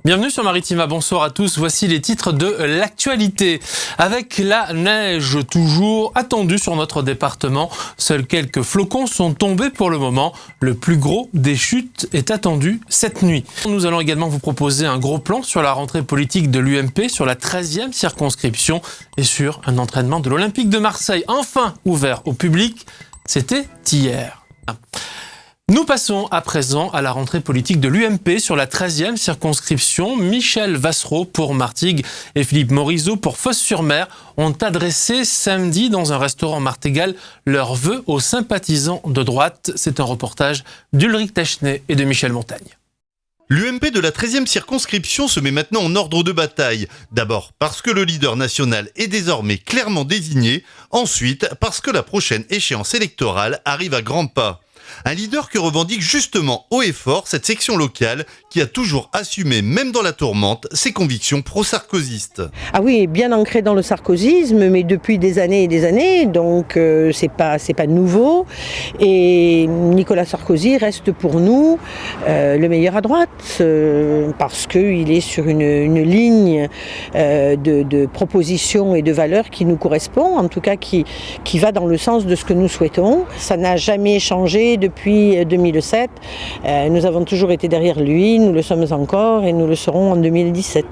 Bienvenue sur Maritima, bonsoir à tous. Voici les titres de l'actualité. Avec la neige toujours attendue sur notre département, seuls quelques flocons sont tombés pour le moment. Le plus gros des chutes est attendu cette nuit. Nous allons également vous proposer un gros plan sur la rentrée politique de l'UMP, sur la 13e circonscription et sur un entraînement de l'Olympique de Marseille, enfin ouvert au public. C'était hier. Nous passons à présent à la rentrée politique de l'UMP sur la 13e circonscription. Michel Vassereau pour Martigues et Philippe Morizot pour Fos-sur-Mer ont adressé samedi dans un restaurant martégal leurs vœux aux sympathisants de droite. C'est un reportage d'Ulrich Technay et de Michel Montagne. L'UMP de la 13e circonscription se met maintenant en ordre de bataille. D'abord parce que le leader national est désormais clairement désigné. Ensuite parce que la prochaine échéance électorale arrive à grands pas. Un leader que revendique justement haut et fort cette section locale qui a toujours assumé, même dans la tourmente, ses convictions pro-sarkozystes. Ah oui, bien ancré dans le sarkozysme, mais depuis des années et des années, donc c'est pas nouveau. Et Nicolas Sarkozy reste pour nous le meilleur à droite, parce qu'il est sur une ligne de propositions et de valeurs qui nous correspond, en tout cas qui va dans le sens de ce que nous souhaitons. Ça n'a jamais changé depuis 2007. Nous avons toujours été derrière lui, nous le sommes encore et nous le serons en 2017.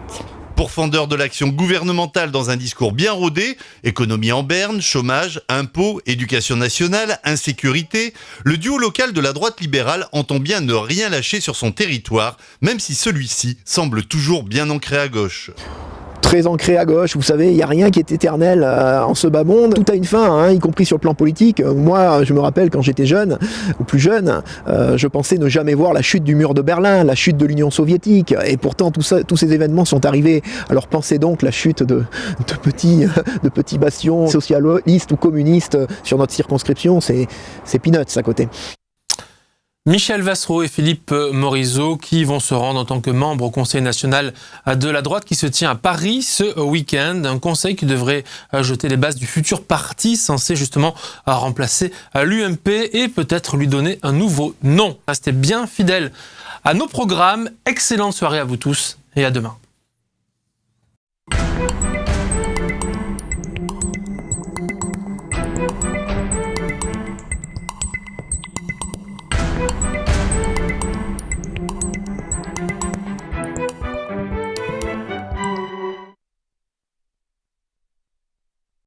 Pourfendeur de l'action gouvernementale dans un discours bien rodé, économie en berne, chômage, impôts, éducation nationale, insécurité, le duo local de la droite libérale entend bien ne rien lâcher sur son territoire, même si celui-ci semble toujours bien ancré à gauche. Très ancré à gauche, vous savez, il n'y a rien qui est éternel en ce bas monde. Tout a une fin, y compris sur le plan politique. Moi, je me rappelle quand j'étais jeune, ou plus jeune, je pensais ne jamais voir la chute du mur de Berlin, la chute de l'Union soviétique. Et pourtant, tous ces événements sont arrivés. Alors pensez donc la chute de petits bastions socialistes ou communistes sur notre circonscription, c'est peanuts à côté. Michel Vassereau et Philippe Morizot qui vont se rendre en tant que membres au Conseil national de la droite qui se tient à Paris ce week-end. Un conseil qui devrait jeter les bases du futur parti censé justement remplacer l'UMP et peut-être lui donner un nouveau nom. Restez bien fidèles à nos programmes. Excellente soirée à vous tous et à demain.